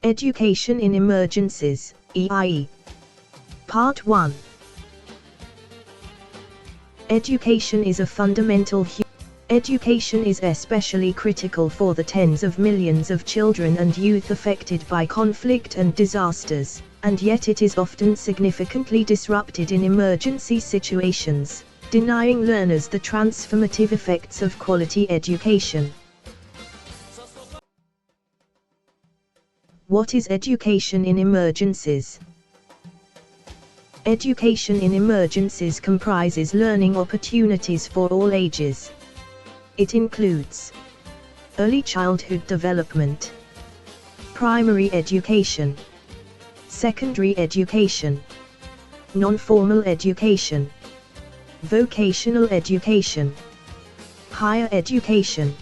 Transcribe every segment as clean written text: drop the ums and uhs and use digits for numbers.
Education in Emergencies, EiE. Part 1. Education is a fundamental Education is especially critical for the tens of millions of children and youth affected by conflict and disasters, and yet it is often significantly disrupted in emergency situations, denying learners the transformative effects of quality education. What is education in emergencies? Education in emergencies comprises learning opportunities for all ages. It includes early childhood development, primary education, secondary education, non-formal education, vocational education, higher education,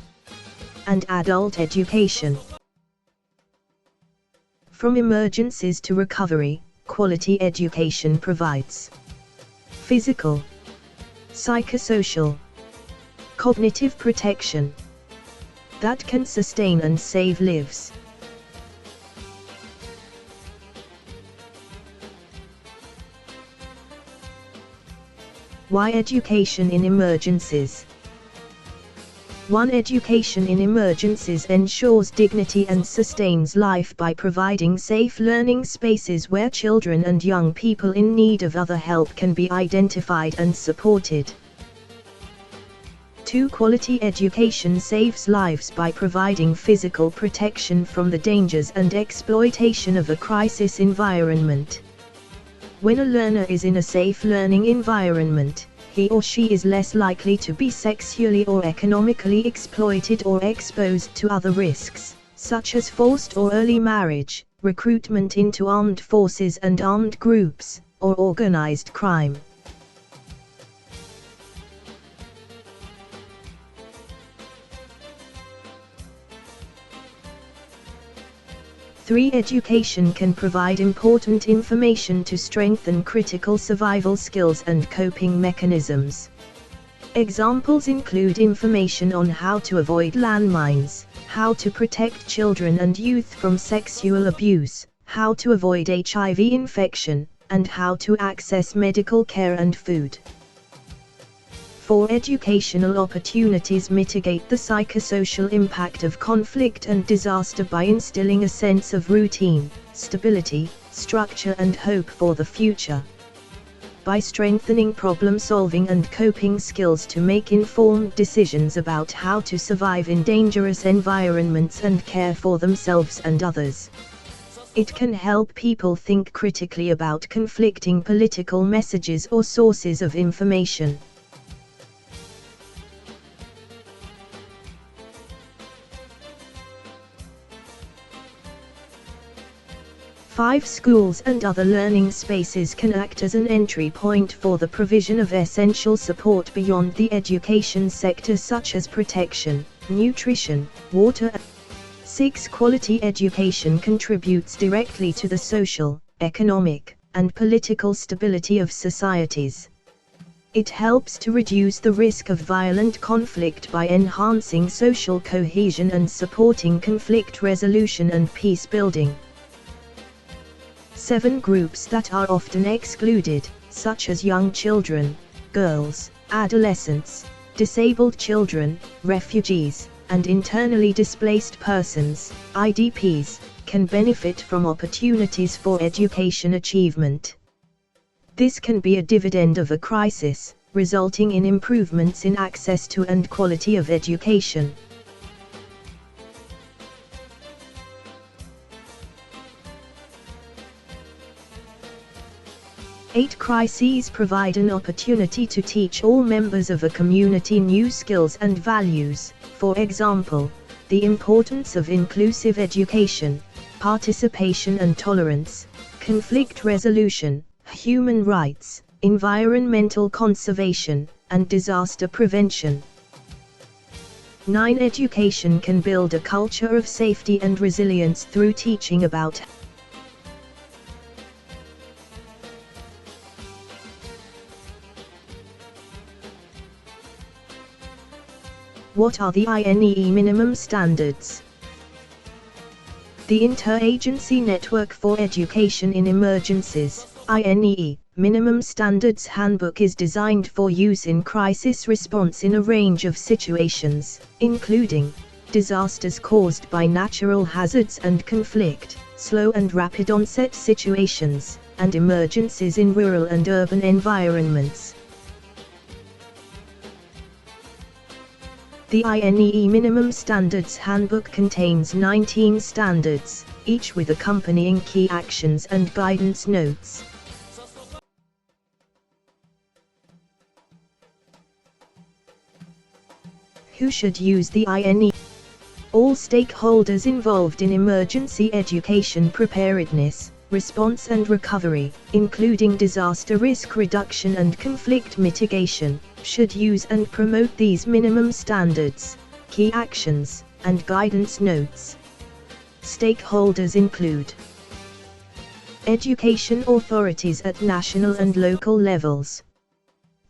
and adult education. From emergencies to recovery, quality education provides physical, psychosocial, cognitive protection that can sustain and save lives. Why education in emergencies? 1. Education in emergencies ensures dignity and sustains life by providing safe learning spaces where children and young people in need of other help can be identified and supported. 2. Quality education saves lives by providing physical protection from the dangers and exploitation of a crisis environment. When a learner is in a safe learning environment, he or she is less likely to be sexually or economically exploited or exposed to other risks, such as forced or early marriage, recruitment into armed forces and armed groups, or organized crime. Education can provide important information to strengthen critical survival skills and coping mechanisms. Examples include information on how to avoid landmines, how to protect children and youth from sexual abuse, how to avoid HIV infection, and how to access medical care and food. 4. Educational opportunities mitigate the psychosocial impact of conflict and disaster by instilling a sense of routine, stability, structure and hope for the future. By strengthening problem-solving and coping skills to make informed decisions about how to survive in dangerous environments and care for themselves and others. It can help people think critically about conflicting political messages or sources of information. 5. Schools and other learning spaces can act as an entry point for the provision of essential support beyond the education sector, such as protection, nutrition, water. 6. Quality education contributes directly to the social, economic, and political stability of societies. It helps to reduce the risk of violent conflict by enhancing social cohesion and supporting conflict resolution and peace building. 7. Groups that are often excluded, such as young children, girls, adolescents, disabled children, refugees, and internally displaced persons, IDPs, can benefit from opportunities for education achievement. This can be a dividend of a crisis, resulting in improvements in access to and quality of education. 8. Crises provide an opportunity to teach all members of a community new skills and values, for example, the importance of inclusive education, participation and tolerance, conflict resolution, human rights, environmental conservation, and disaster prevention. 9. Education can build a culture of safety and resilience through teaching about What are the INEE minimum standards? The Interagency Network for Education in Emergencies, INEE, Minimum Standards Handbook is designed for use in crisis response in a range of situations, including disasters caused by natural hazards and conflict, slow and rapid onset situations, and emergencies in rural and urban environments. The INEE Minimum Standards Handbook contains 19 standards, each with accompanying key actions and guidance notes. Who should use the INEE? All stakeholders involved in emergency education preparedness, response and recovery, including disaster risk reduction and conflict mitigation, should use and promote these minimum standards, key actions, and guidance notes. Stakeholders include education authorities at national and local levels,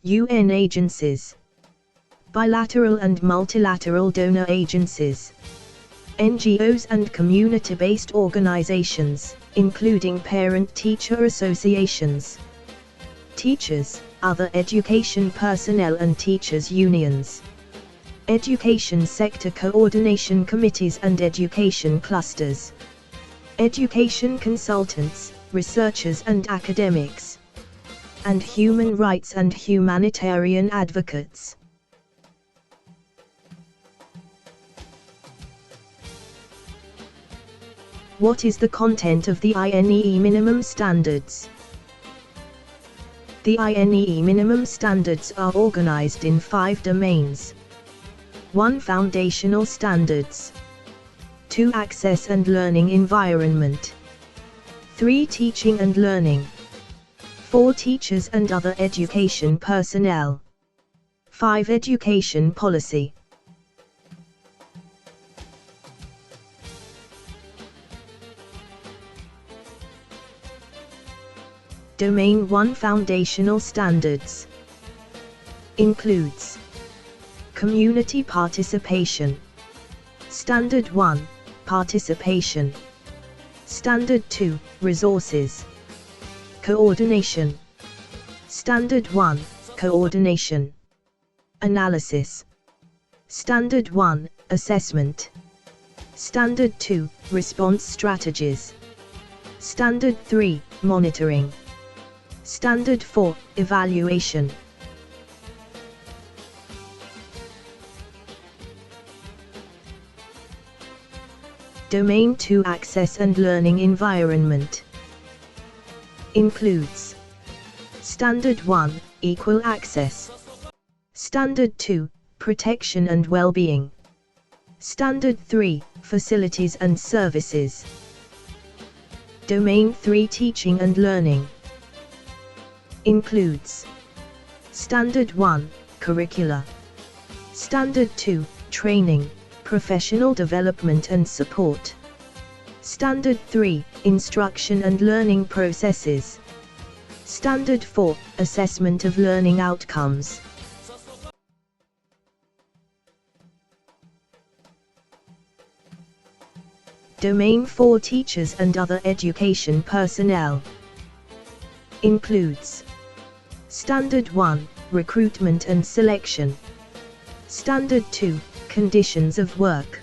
UN agencies, bilateral and multilateral donor agencies, NGOs and community-based organizations, including parent-teacher associations, teachers, other education personnel and teachers' unions, education sector coordination committees and education clusters, education consultants, researchers and academics, and human rights and humanitarian advocates. What is the content of the INEE Minimum Standards? The INEE Minimum Standards are organized in 5 domains. 1. Foundational standards. 2. Access and learning environment. 3. Teaching and learning. 4. Teachers and other education personnel. 5. Education policy. Domain 1 Foundational Standards includes community participation. Standard 1 Participation. Standard 2 Resources. Coordination. Standard 1 Coordination. Analysis. Standard 1 Assessment. Standard 2 Response strategies. Standard 3 Monitoring. Standard 4 Evaluation. Domain 2 Access and learning environment includes Standard 1 Equal access. Standard 2 Protection and well-being. Standard 3 Facilities and services. Domain 3 Teaching and learning includes Standard 1 Curricula. Standard 2 Training, professional development and support. Standard 3 Instruction and learning processes. Standard 4 Assessment of learning outcomes. Domain 4 Teachers and other education personnel includes Standard 1 Recruitment and selection. Standard 2 Conditions of work.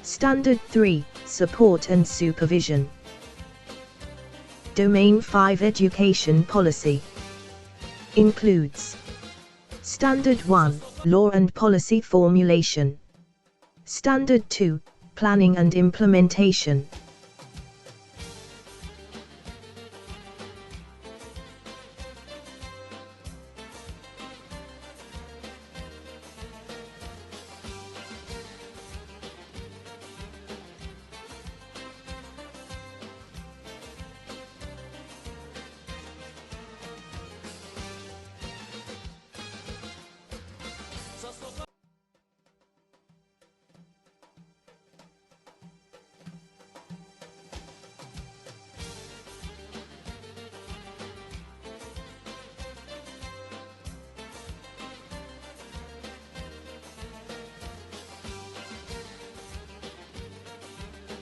Standard 3 Support and supervision. Domain 5 Education policy includes Standard 1 Law and policy formulation. Standard 2 Planning and implementation.